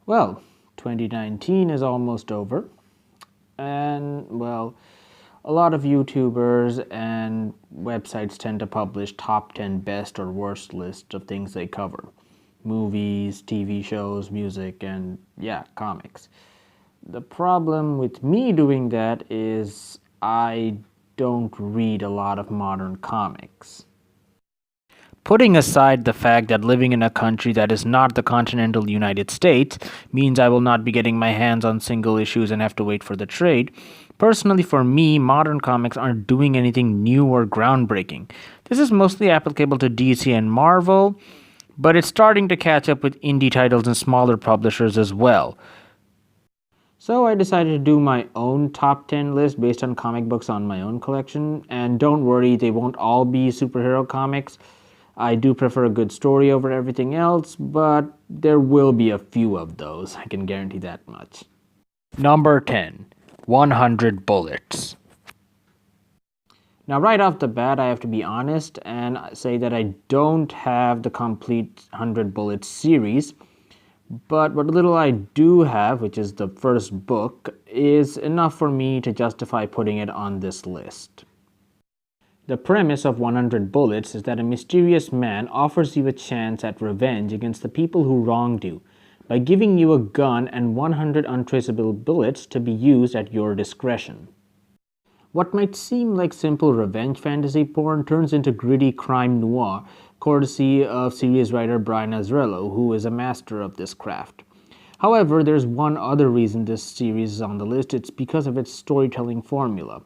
Well, 2019 is almost over, and well, a lot of YouTubers and websites tend to publish top 10 best or worst lists of things they cover. Movies, TV shows, music, and yeah, comics. The problem with me doing that is I don't read a lot of modern comics. Putting aside the fact that living in a country that is not the continental United States means I will not be getting my hands on single issues and have to wait for the trade, personally for me, modern comics aren't doing anything new or groundbreaking. This is mostly applicable to DC and Marvel, but it's starting to catch up with indie titles and smaller publishers as well. So I decided to do my own top 10 list based on comic books on my own collection. And don't worry, they won't all be superhero comics. I do prefer a good story over everything else, but there will be a few of those, I can guarantee that much. Number 10, 100 Bullets. Now, right off the bat, I have to be honest and say that I don't have the complete 100 Bullets series. But what little I do have, which is the first book, is enough for me to justify putting it on this list. The premise of 100 Bullets is that a mysterious man offers you a chance at revenge against the people who wronged you by giving you a gun and 100 untraceable bullets to be used at your discretion. What might seem like simple revenge fantasy porn turns into gritty crime noir, courtesy of series writer Brian Azzarello, who is a master of this craft. However, there's one other reason this series is on the list. It's because of its storytelling formula.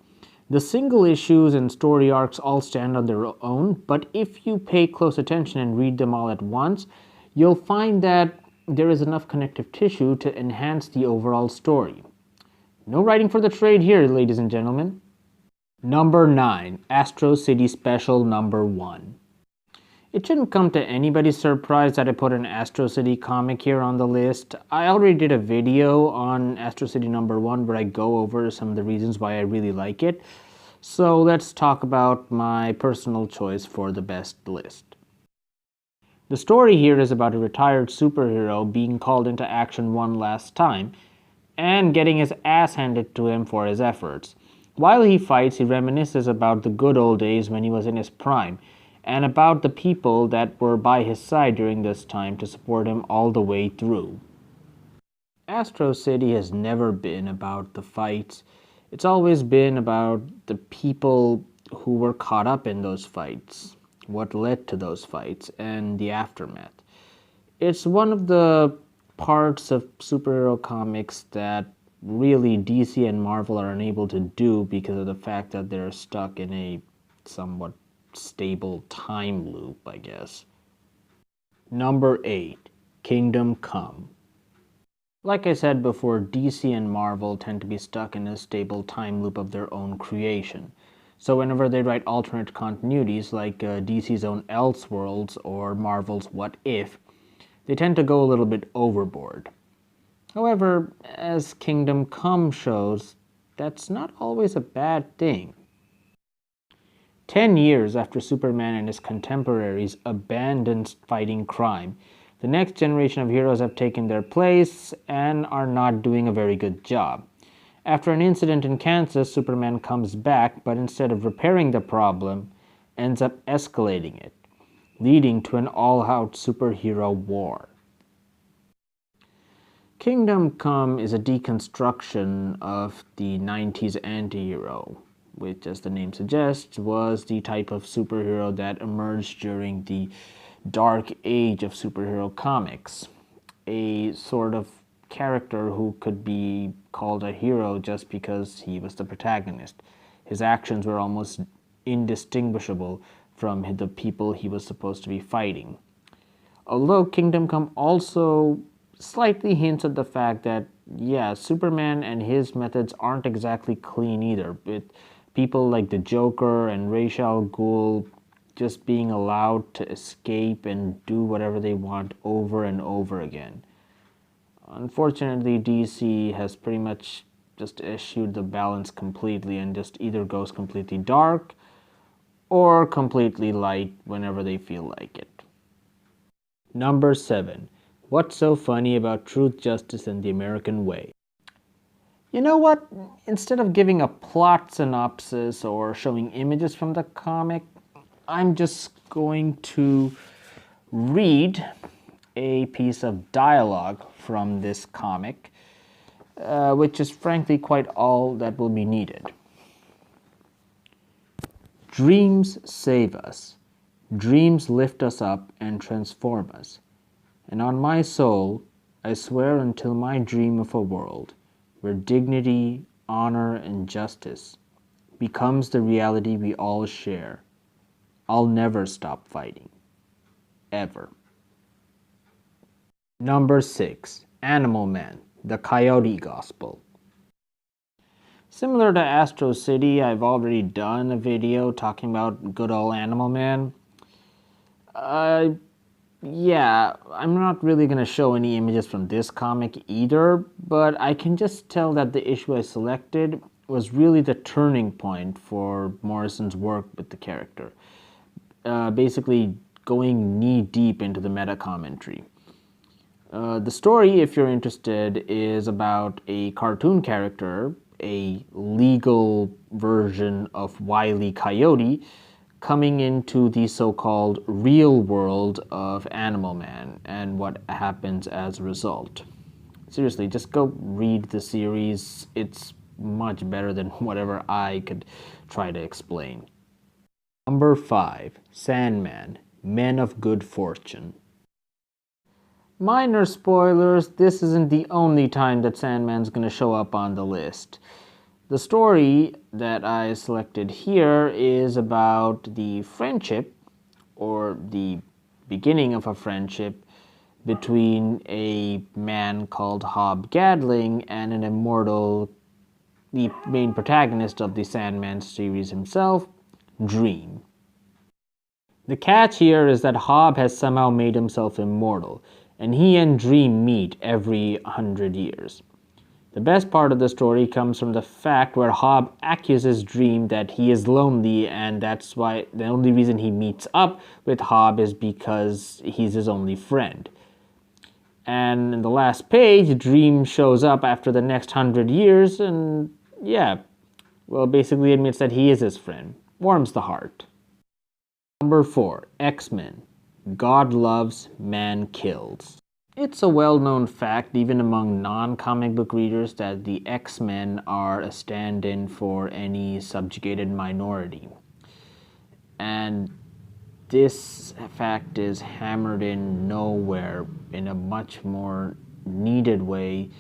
The single issues and story arcs all stand on their own, but if you pay close attention and read them all at once, you'll find that there is enough connective tissue to enhance the overall story. No writing for the trade here, ladies and gentlemen. Number 9, Astro City Special Number 1. It shouldn't come to anybody's surprise that I put an Astro City comic here on the list. I already did a video on Astro City Number 1 where I go over some of the reasons why I really like it. So let's talk about my personal choice for the best list. The story here is about a retired superhero being called into action one last time and getting his ass handed to him for his efforts. While he fights, he reminisces about the good old days when he was in his prime, and about the people that were by his side during this time to support him all the way through. Astro City has never been about the fights. It's always been about the people who were caught up in those fights, what led to those fights, and the aftermath. It's one of the parts of superhero comics that really DC and Marvel are unable to do because of the fact that they're stuck in a somewhat stable time loop, I guess. Number 8, Kingdom Come. Like I said before, DC and Marvel tend to be stuck in a stable time loop of their own creation. So whenever they write alternate continuities like DC's own Elseworlds or Marvel's What If, they tend to go a little bit overboard. However, as Kingdom Come shows, that's not always a bad thing. 10 years after Superman and his contemporaries abandoned fighting crime, the next generation of heroes have taken their place and are not doing a very good job. After an incident in Kansas, Superman comes back, but instead of repairing the problem, ends up escalating it, leading to an all-out superhero war. Kingdom Come is a deconstruction of the 90s anti-hero, which, as the name suggests, was the type of superhero that emerged during the dark age of superhero comics. A sort of character who could be called a hero just because he was the protagonist. His actions were almost indistinguishable from the people he was supposed to be fighting. Although Kingdom Come also slightly hints at the fact that, yeah, Superman and his methods aren't exactly clean either, with people like the Joker and Ra's al Ghul just being allowed to escape and do whatever they want over and over again. Unfortunately, DC has pretty much just eschewed the balance completely and just either goes completely dark or completely light whenever they feel like it. Number 7. What's so funny about truth, justice, and the American way? You know what? Instead of giving a plot synopsis or showing images from the comic, I'm just going to read a piece of dialogue from this comic, which is frankly quite all that will be needed. Dreams save us. Dreams lift us up and transform us. And on my soul, I swear until my dream of a world where dignity, honor, and justice becomes the reality we all share, I'll never stop fighting. Ever. Number 6. Animal Man, the Coyote Gospel. Similar to Astro City, I've already done a video talking about good old Animal Man. Yeah, I'm not really going to show any images from this comic either, but I can just tell that the issue I selected was really the turning point for Morrison's work with the character. Basically going knee-deep into the meta-commentary. The story, if you're interested, is about a cartoon character, a legal version of Wile E. Coyote, coming into the so-called real world of Animal Man and what happens as a result. Seriously, just go read the series. It's much better than whatever I could try to explain. Number 5. Sandman, Men of Good Fortune. Minor spoilers, this isn't the only time that Sandman's going to show up on the list. The story that I selected here is about the friendship, or the beginning of a friendship, between a man called Hob Gadling and an immortal, the main protagonist of the Sandman series himself, Dream. The catch here is that Hob has somehow made himself immortal, and he and Dream meet every 100 years. The best part of the story comes from the fact where Hob accuses Dream that he is lonely, and that's why the only reason he meets up with Hob is because he's his only friend. And in the last page, Dream shows up after the next 100 years and, yeah, well, basically admits that he is his friend. Warms the heart. Number 4. X-Men. God loves, man kills. It's a well-known fact, even among non-comic book readers, that the X-Men are a stand-in for any subjugated minority. And this fact is hammered in nowhere in a much more needed way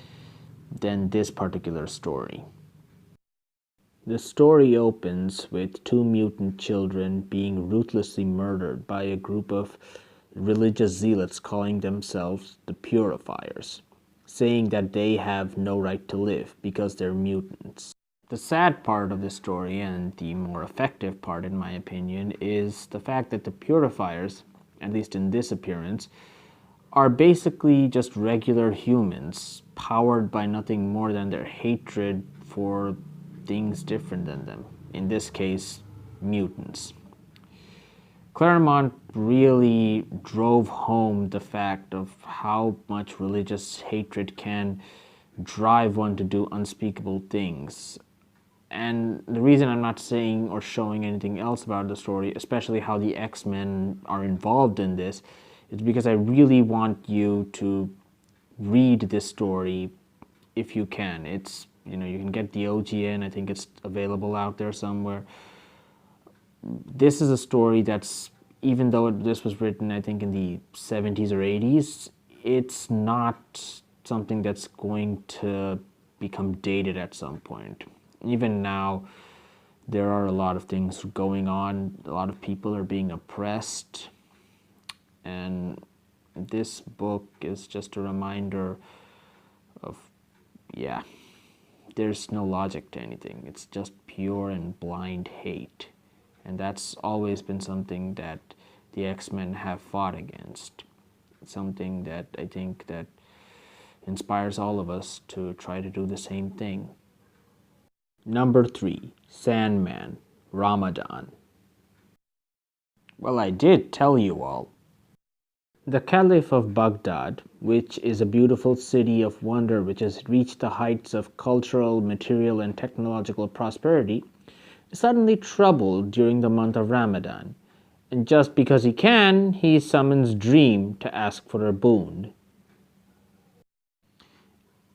than this particular story. The story opens with 2 mutant children being ruthlessly murdered by a group of religious zealots calling themselves the Purifiers, saying that they have no right to live because they're mutants. The sad part of this story, and the more effective part in my opinion, is the fact that the Purifiers, at least in this appearance, are basically just regular humans, powered by nothing more than their hatred for things different than them. In this case, mutants. Claremont really drove home the fact of how much religious hatred can drive one to do unspeakable things. And the reason I'm not saying or showing anything else about the story, especially how the X-Men are involved in this, is because I really want you to read this story if you can. It's, you can get the OGN, I think it's available out there somewhere. This is a story that's, even though this was written, I think, in the 70s or 80s, it's not something that's going to become dated at some point. Even now, there are a lot of things going on. A lot of people are being oppressed. And this book is just a reminder of, yeah, there's no logic to anything. It's just pure and blind hate. And that's always been something that the X-Men have fought against. Something that I think that inspires all of us to try to do the same thing. Number 3, Sandman, Ramadan. Well, I did tell you all. The Caliph of Baghdad, which is a beautiful city of wonder which has reached the heights of cultural, material, and technological prosperity, is suddenly troubled during the month of Ramadan. And just because he can, he summons Dream to ask for a boon.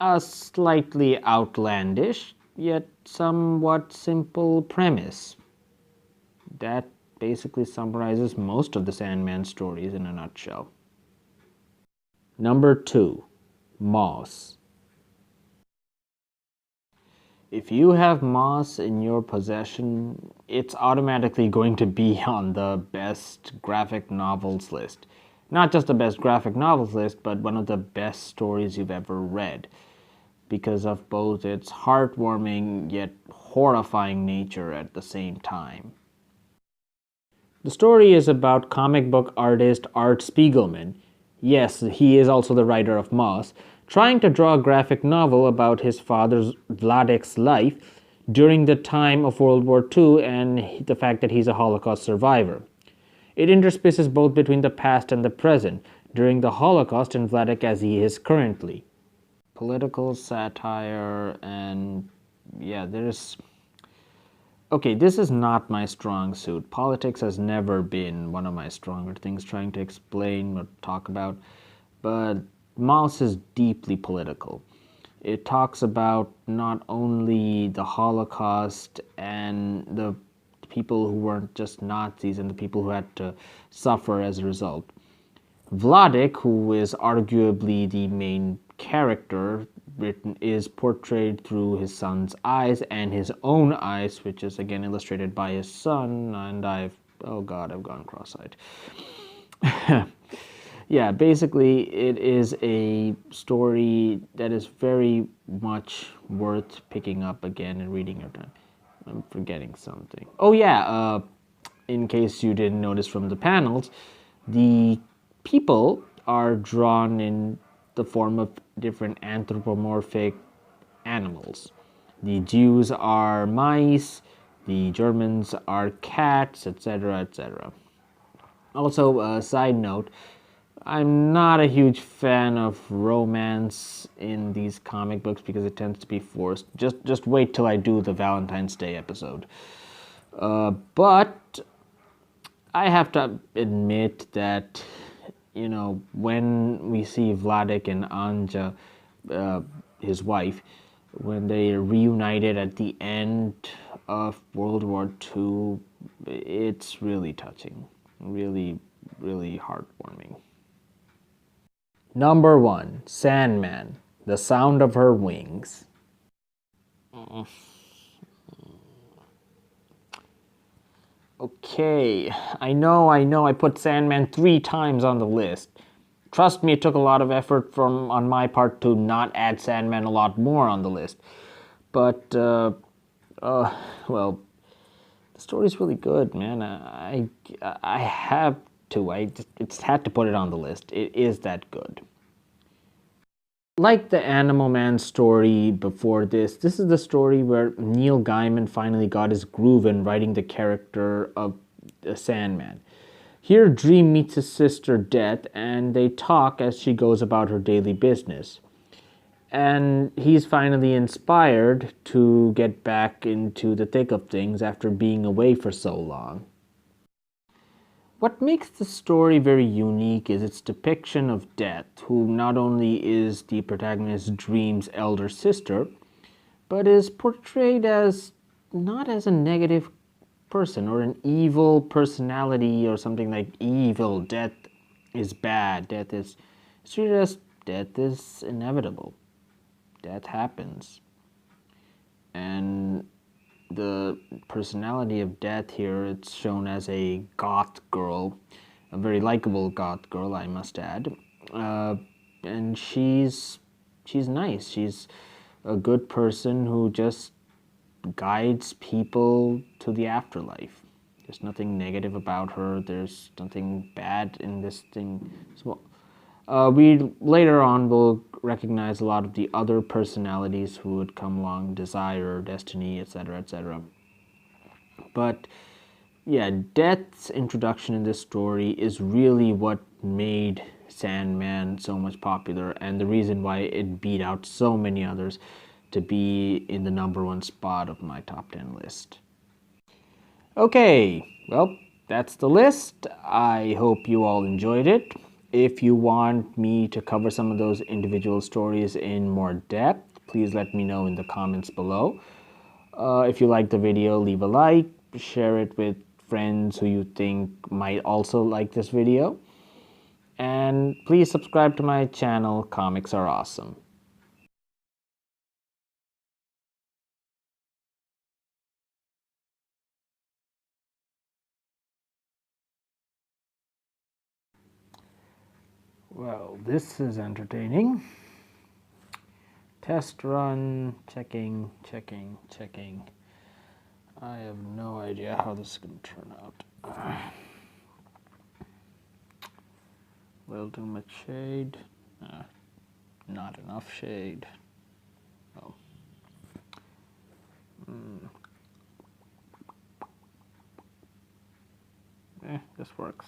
A slightly outlandish, yet somewhat simple premise that basically summarizes most of the Sandman stories in a nutshell. Number 2, Moss. If you have Moss in your possession, it's automatically going to be on the best graphic novels list. Not just the best graphic novels list, but one of the best stories you've ever read because of both its heartwarming yet horrifying nature at the same time. The story is about comic book artist Art Spiegelman. Yes, he is also the writer of Moss, trying to draw a graphic novel about his father Vladek's life during the time of World War II and the fact that he's a Holocaust survivor. It intersperses both between the past and the present, during the Holocaust and Vladek as he is currently. Political satire and yeah, there's okay, this is not my strong suit. Politics has never been one of my stronger things trying to explain or talk about, but Mouse is deeply political. It talks about not only the Holocaust and the people who weren't just Nazis and the people who had to suffer as a result. Vladek, who is arguably the main character, is portrayed through his son's eyes and his own eyes, which is again illustrated by his son. And oh god, I've gone cross-eyed. Yeah, basically, it is a story that is very much worth picking up again and reading your time. I'm forgetting something. Oh yeah, in case you didn't notice from the panels, the people are drawn in the form of different anthropomorphic animals. The Jews are mice, the Germans are cats, etc., etc. Also, a side note, I'm not a huge fan of romance in these comic books because it tends to be forced. Just wait till I do the Valentine's Day episode. But I have to admit that, when we see Vladek and Anja, his wife, when they reunited at the end of World War II, it's really touching. Really, really heartwarming. Number 1, Sandman, The Sound of Her Wings. Okay, I know, I put Sandman 3 times on the list. Trust me, it took a lot of effort on my part to not add Sandman a lot more on the list. But, well, the story's really good, man. I have to. It's had to put it on the list. It is that good. Like the Animal Man story before this is the story where Neil Gaiman finally got his groove in writing the character of the Sandman. Here, Dream meets his sister Death, and they talk as she goes about her daily business. And he's finally inspired to get back into the thick of things after being away for so long. What makes the story very unique is its depiction of Death, who not only is the protagonist's Dream's elder sister, but is portrayed as not as a negative person or an evil personality or something like evil. Death is bad. It's just death is inevitable. Death happens. And the personality of Death here, it's shown as a goth girl, a very likable goth girl, I must add. And she's nice. She's a good person who just guides people to the afterlife. There's nothing negative about her. There's nothing bad in this thing. So, we later on will recognize a lot of the other personalities who would come along, Desire, Destiny, etc., etc. But yeah, Death's introduction in this story is really what made Sandman so much popular, and the reason why it beat out so many others to be in the #1 spot of my top 10 list. Okay, well, that's the list. I hope you all enjoyed it. If you want me to cover some of those individual stories in more depth, please let me know in the comments below. If you like the video, leave a like, share it with friends who you think might also like this video. And please subscribe to my channel, Comics Are Awesome. Well, this is entertaining. Test run, checking, checking, checking. I have no idea how this is going to turn out. A little too much shade. Not enough shade. Oh. This works.